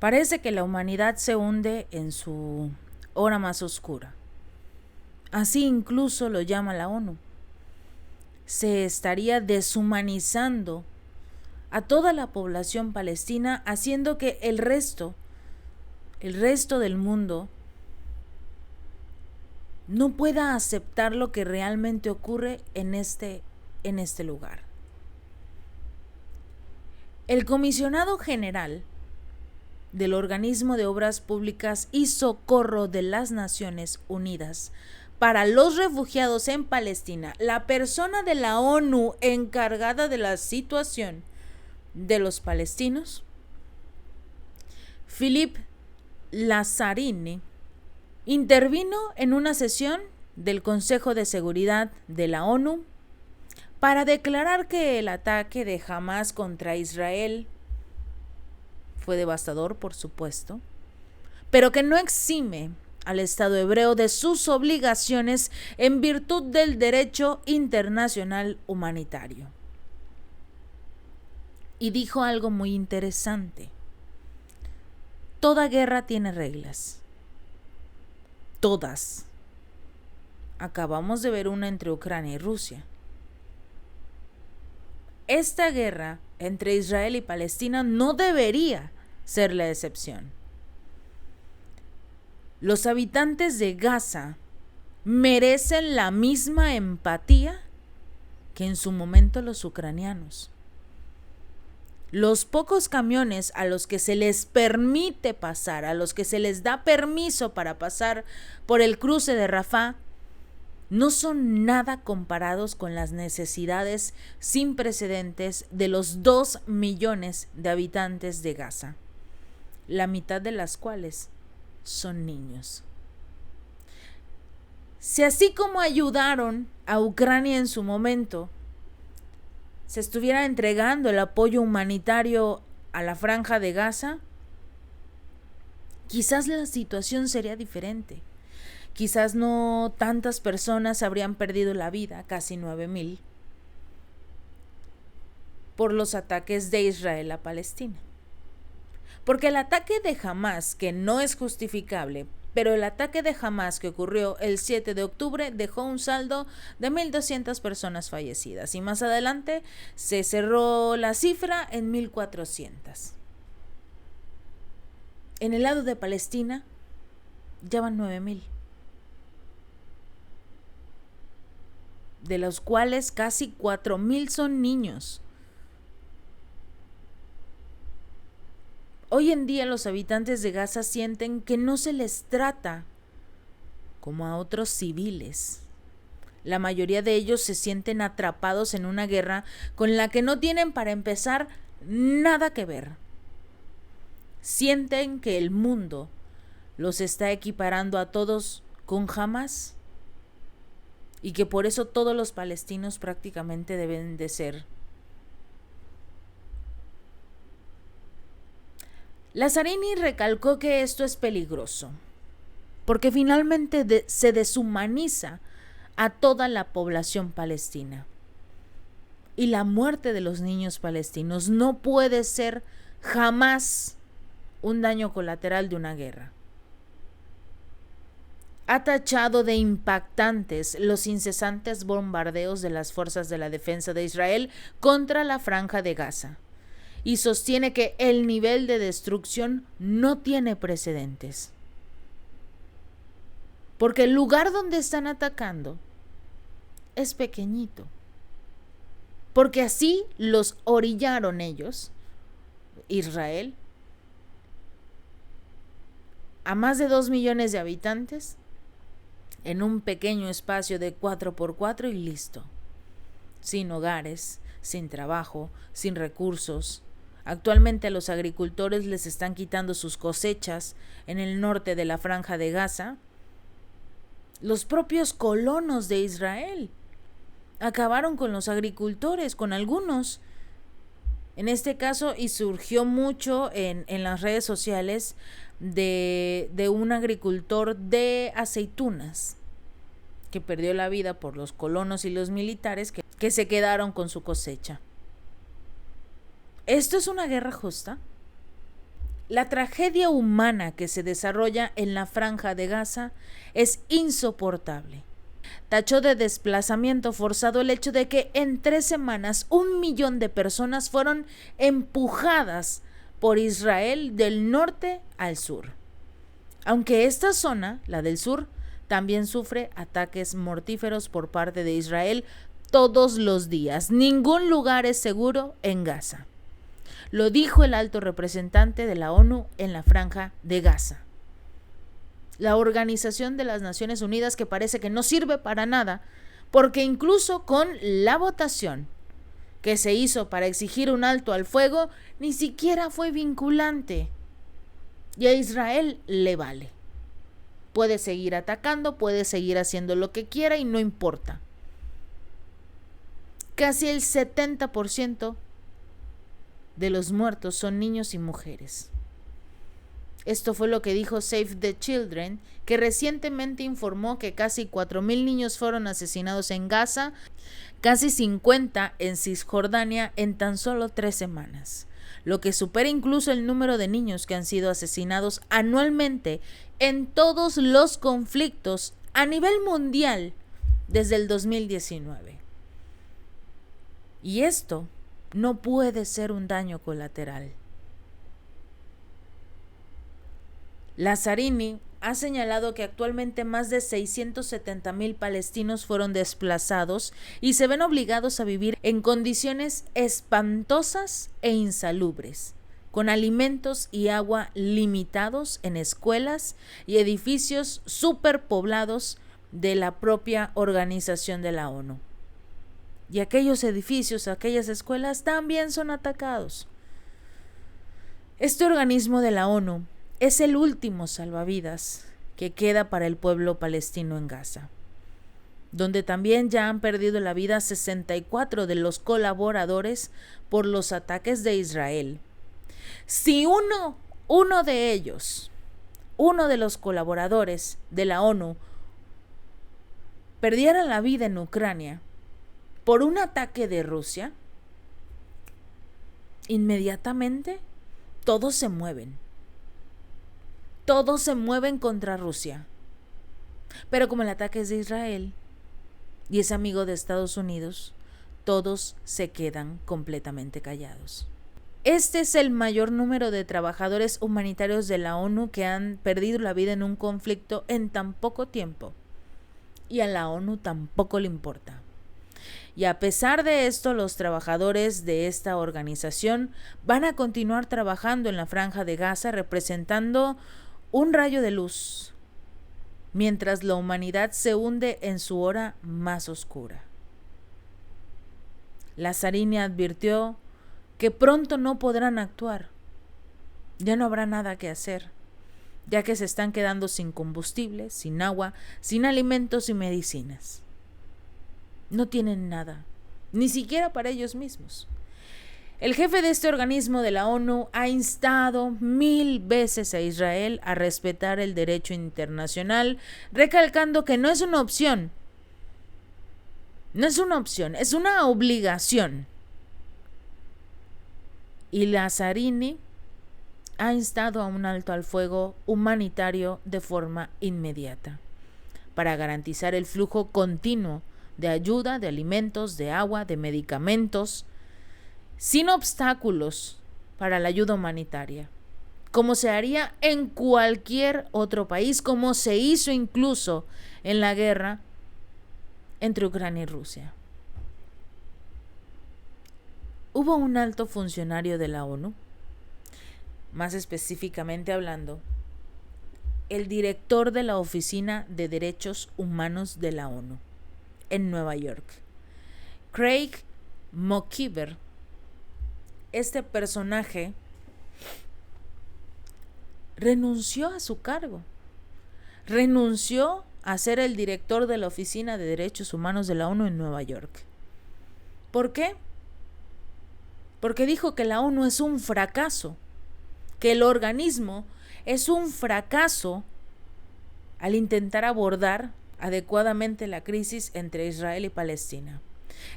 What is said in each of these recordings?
Parece que la humanidad se hunde en su hora más oscura. Así incluso lo llama la ONU. Se estaría deshumanizando a toda la población palestina, haciendo que el resto del mundo no pueda aceptar lo que realmente ocurre en este lugar. El comisionado general del Organismo de Obras Públicas y Socorro de las Naciones Unidas para los Refugiados en Palestina, la persona de la ONU encargada de la situación de los palestinos, Philippe Lazzarini, intervino en una sesión del Consejo de Seguridad de la ONU para declarar que el ataque de Hamás contra Israel fue devastador, por supuesto, pero que no exime al Estado hebreo de sus obligaciones en virtud del derecho internacional humanitario. Y dijo algo muy interesante. Toda guerra tiene reglas. Todas. Acabamos de ver una entre Ucrania y Rusia. Esta guerra entre Israel y Palestina no debería ser la excepción. Los habitantes de Gaza merecen la misma empatía que en su momento los ucranianos. Los pocos camiones a los que se les permite pasar, a los que se les da permiso para pasar por el cruce de Rafah, no son nada comparados con las necesidades sin precedentes de los 2 millones de habitantes de Gaza, la mitad de las cuales son niños. Si así como ayudaron a Ucrania en su momento, se estuviera entregando el apoyo humanitario a la Franja de Gaza, quizás la situación sería diferente. Quizás no tantas personas habrían perdido la vida, casi 9,000, por los ataques de Israel a Palestina. Porque el ataque de Hamás, que no es justificable, pero el ataque de Hamás que ocurrió el 7 de octubre dejó un saldo de 1,200 personas fallecidas y más adelante se cerró la cifra en 1,400. En el lado de Palestina ya van 9,000. De los cuales casi 4,000 son niños. Hoy en día los habitantes de Gaza sienten que no se les trata como a otros civiles. La mayoría de ellos se sienten atrapados en una guerra con la que no tienen, para empezar, nada que ver. Sienten que el mundo los está equiparando a todos con Hamás y que por eso todos los palestinos prácticamente deben de ser. Lazzarini recalcó que esto es peligroso, porque finalmente se deshumaniza a toda la población palestina. Y la muerte de los niños palestinos no puede ser jamás un daño colateral de una guerra. Ha tachado de impactantes los incesantes bombardeos de las fuerzas de la defensa de Israel contra la Franja de Gaza y sostiene que el nivel de destrucción no tiene precedentes. Porque el lugar donde están atacando es pequeñito. Porque así los orillaron ellos, Israel, a más de 2 millones de habitantes en un pequeño espacio de 4x4 y listo. Sin hogares, sin trabajo, sin recursos. Actualmente a los agricultores les están quitando sus cosechas en el norte de la Franja de Gaza. Los propios colonos de Israel acabaron con los agricultores, con algunos. En este caso, y surgió mucho en las redes sociales de un agricultor de aceitunas que perdió la vida por los colonos y los militares que se quedaron con su cosecha. ¿Esto es una guerra justa? La tragedia humana que se desarrolla en la Franja de Gaza es insoportable. Tachó de desplazamiento forzado el hecho de que en 3 semanas 1 millón de personas fueron empujadas por Israel del norte al sur. Aunque esta zona, la del sur, también sufre ataques mortíferos por parte de Israel todos los días. Ningún lugar es seguro en Gaza. Lo dijo el alto representante de la ONU en la Franja de Gaza. La Organización de las Naciones Unidas, que parece que no sirve para nada, porque incluso con la votación que se hizo para exigir un alto al fuego, ni siquiera fue vinculante. Y a Israel le vale. Puede seguir atacando, puede seguir haciendo lo que quiera y no importa. Casi el 70% de los muertos son niños y mujeres. Esto fue lo que dijo Save the Children, que recientemente informó que casi 4,000 niños fueron asesinados en Gaza, casi 50 en Cisjordania en tan solo 3 semanas, lo que supera incluso el número de niños que han sido asesinados anualmente en todos los conflictos a nivel mundial desde el 2019. Y esto no puede ser un daño colateral. Lazzarini ha señalado que actualmente más de 670,000 palestinos fueron desplazados y se ven obligados a vivir en condiciones espantosas e insalubres, con alimentos y agua limitados en escuelas y edificios superpoblados de la propia organización de la ONU. Y aquellos edificios, aquellas escuelas también son atacados. Este organismo de la ONU es el último salvavidas que queda para el pueblo palestino en Gaza, donde también ya han perdido la vida 64 de los colaboradores por los ataques de Israel. Si uno de ellos, uno de los colaboradores de la ONU, perdiera la vida en Ucrania por un ataque de Rusia, inmediatamente todos se mueven. Todos se mueven contra Rusia. Pero como el ataque es de Israel y es amigo de Estados Unidos, todos se quedan completamente callados. Este es el mayor número de trabajadores humanitarios de la ONU que han perdido la vida en un conflicto en tan poco tiempo. Y a la ONU tampoco le importa. Y a pesar de esto, los trabajadores de esta organización van a continuar trabajando en la Franja de Gaza, representando un rayo de luz, mientras la humanidad se hunde en su hora más oscura. Lazzarini advirtió que pronto no podrán actuar. Ya no habrá nada que hacer, ya que se están quedando sin combustible, sin agua, sin alimentos y medicinas. No tienen nada, ni siquiera para ellos mismos. El jefe de este organismo de la ONU ha instado 1000 veces a Israel a respetar el derecho internacional, recalcando que no es una opción. No es una opción, es una obligación. Y Lazzarini ha instado a un alto al fuego humanitario de forma inmediata, para garantizar el flujo continuo de ayuda, de alimentos, de agua, de medicamentos, sin obstáculos para la ayuda humanitaria, como se haría en cualquier otro país, como se hizo incluso en la guerra entre Ucrania y Rusia. Hubo un alto funcionario de la ONU, más específicamente hablando, el director de la Oficina de Derechos Humanos de la ONU en Nueva York, Craig McKeever. Este personaje renunció a su cargo, renunció a ser el director de la Oficina de Derechos Humanos de la ONU en Nueva York. ¿Por qué? Porque dijo que la ONU es un fracaso, que el organismo es un fracaso al intentar abordar adecuadamente la crisis entre Israel y Palestina.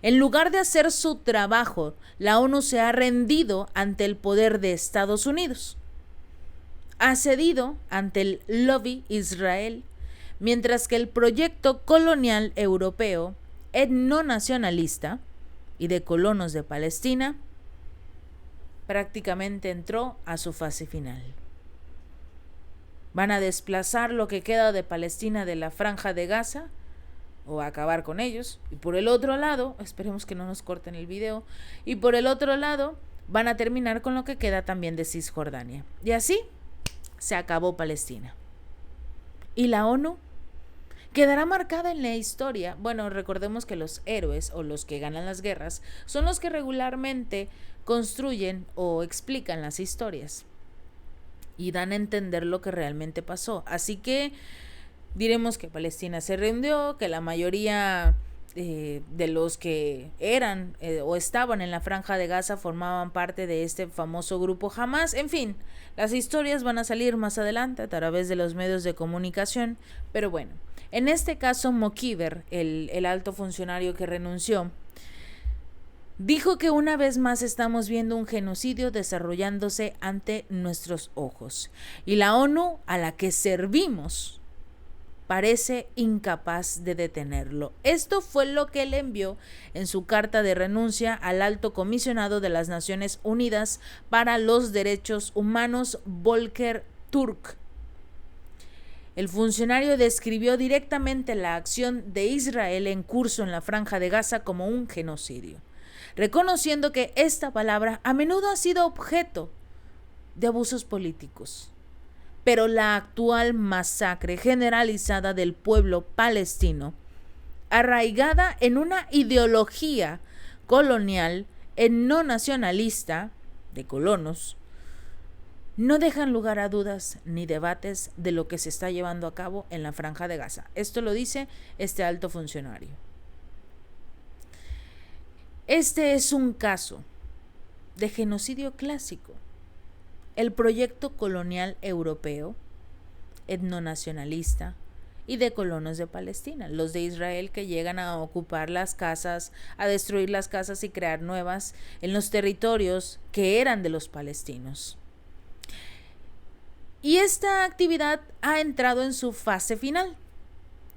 En lugar de hacer su trabajo, la ONU se ha rendido ante el poder de Estados Unidos. ha cedido ante el lobby Israel, mientras que el proyecto colonial europeo etnonacionalista y de colonos de Palestina prácticamente entró a su fase final. Van a desplazar lo que queda de Palestina de la Franja de Gaza o acabar con ellos. Y por el otro lado, esperemos que no nos corten el video, y por el otro lado van a terminar con lo que queda también de Cisjordania. Y así se acabó Palestina. ¿Y la ONU? Quedará marcada en la historia. Bueno, recordemos que los héroes o los que ganan las guerras son los que regularmente construyen o explican las historias y dan a entender lo que realmente pasó. Así que diremos que Palestina se rindió, que la mayoría de los que eran o estaban en la Franja de Gaza formaban parte de este famoso grupo Hamás. En fin, las historias van a salir más adelante a través de los medios de comunicación, pero bueno, en este caso Mokhiber, el alto funcionario que renunció, dijo que una vez más estamos viendo un genocidio desarrollándose ante nuestros ojos y la ONU a la que servimos parece incapaz de detenerlo. Esto fue lo que él envió en su carta de renuncia al alto comisionado de las Naciones Unidas para los Derechos Humanos, Volker Turk. El funcionario describió directamente la acción de Israel en curso en la Franja de Gaza como un genocidio, reconociendo que esta palabra a menudo ha sido objeto de abusos políticos. Pero la actual masacre generalizada del pueblo palestino, arraigada en una ideología colonial etnonacionalista de colonos, no dejan lugar a dudas ni debates de lo que se está llevando a cabo en la Franja de Gaza. Esto lo dice este alto funcionario. Este es un caso de genocidio clásico. El proyecto colonial europeo, etnonacionalista y de colonos de Palestina, los de Israel que llegan a ocupar las casas, a destruir las casas y crear nuevas en los territorios que eran de los palestinos. Y esta actividad ha entrado en su fase final.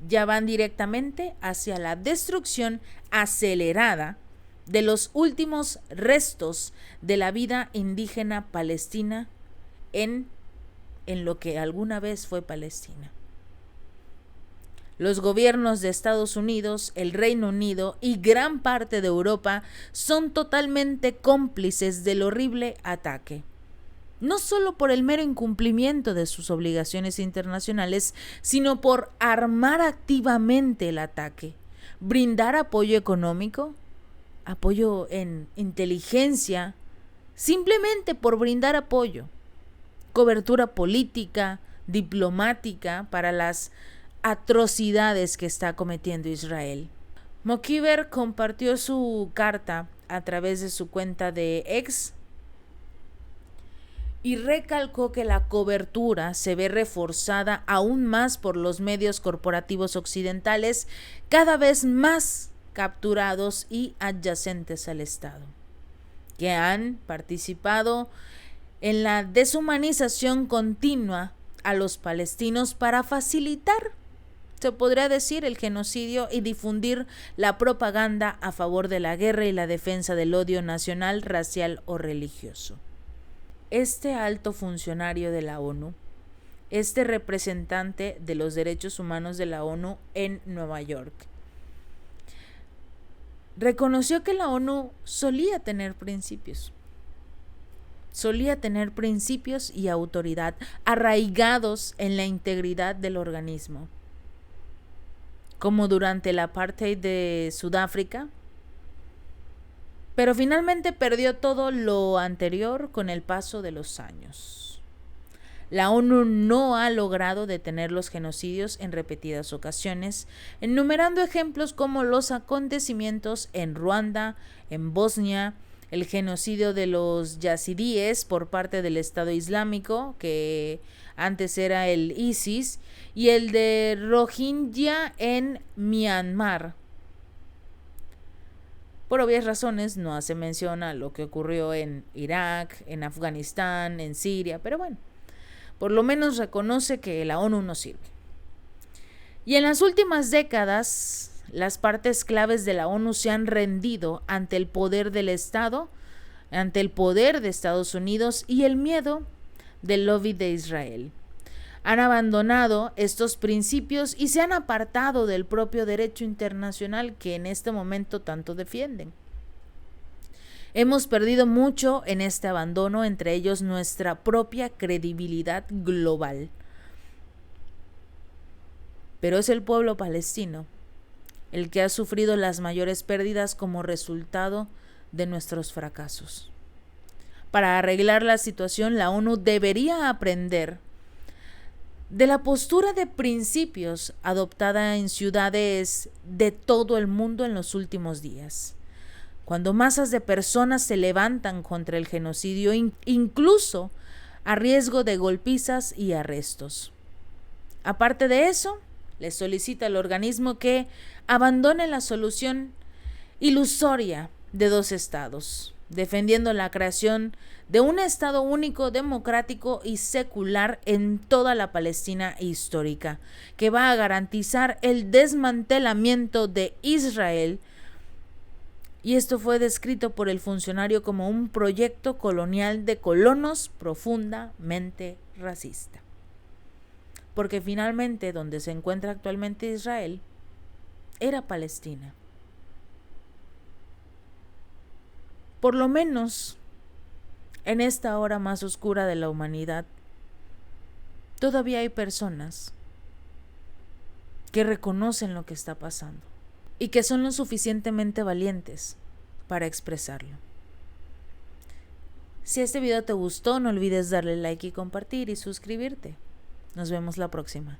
Ya van directamente hacia la destrucción acelerada de los últimos restos de la vida indígena palestina en lo que alguna vez fue Palestina. Los gobiernos de Estados Unidos, el Reino Unido y gran parte de Europa son totalmente cómplices del horrible ataque. No solo por el mero incumplimiento de sus obligaciones internacionales, sino por armar activamente el ataque, brindar apoyo económico, apoyo en inteligencia, simplemente por brindar apoyo, cobertura política, diplomática para las atrocidades que está cometiendo Israel. Mokhiber compartió su carta a través de su cuenta de X y recalcó que la cobertura se ve reforzada aún más por los medios corporativos occidentales cada vez más capturados y adyacentes al Estado, que han participado en la deshumanización continua a los palestinos para facilitar, se podría decir, el genocidio y difundir la propaganda a favor de la guerra y la defensa del odio nacional, racial o religioso. Este alto funcionario de la ONU, este representante de los derechos humanos de la ONU en Nueva York, reconoció que la ONU solía tener principios y autoridad arraigados en la integridad del organismo, como durante el apartheid de Sudáfrica, pero finalmente perdió todo lo anterior con el paso de los años. La ONU no ha logrado detener los genocidios en repetidas ocasiones, enumerando ejemplos como los acontecimientos en Ruanda, en Bosnia, el genocidio de los yazidíes por parte del Estado Islámico, que antes era el ISIS, y el de Rohingya en Myanmar. Por obvias razones no hace mención a lo que ocurrió en Irak, en Afganistán, en Siria, pero bueno. Por lo menos reconoce que la ONU no sirve. Y en las últimas décadas, las partes claves de la ONU se han rendido ante el poder del Estado, ante el poder de Estados Unidos y el miedo del lobby de Israel. Han abandonado estos principios y se han apartado del propio derecho internacional que en este momento tanto defienden. Hemos perdido mucho en este abandono, entre ellos nuestra propia credibilidad global. Pero es el pueblo palestino el que ha sufrido las mayores pérdidas como resultado de nuestros fracasos. Para arreglar la situación, la ONU debería aprender de la postura de principios adoptada en ciudades de todo el mundo en los últimos días, cuando masas de personas se levantan contra el genocidio, incluso a riesgo de golpizas y arrestos. Aparte de eso, le solicita al organismo que abandone la solución ilusoria de 2 estados, defendiendo la creación de un Estado único, democrático y secular en toda la Palestina histórica, que va a garantizar el desmantelamiento de Israel. Y esto fue descrito por el funcionario como un proyecto colonial de colonos profundamente racista. Porque finalmente donde se encuentra actualmente Israel era Palestina. Por lo menos en esta hora más oscura de la humanidad, todavía hay personas que reconocen lo que está pasando y que son lo suficientemente valientes para expresarlo. Si este video te gustó, no olvides darle like y compartir y suscribirte. Nos vemos la próxima.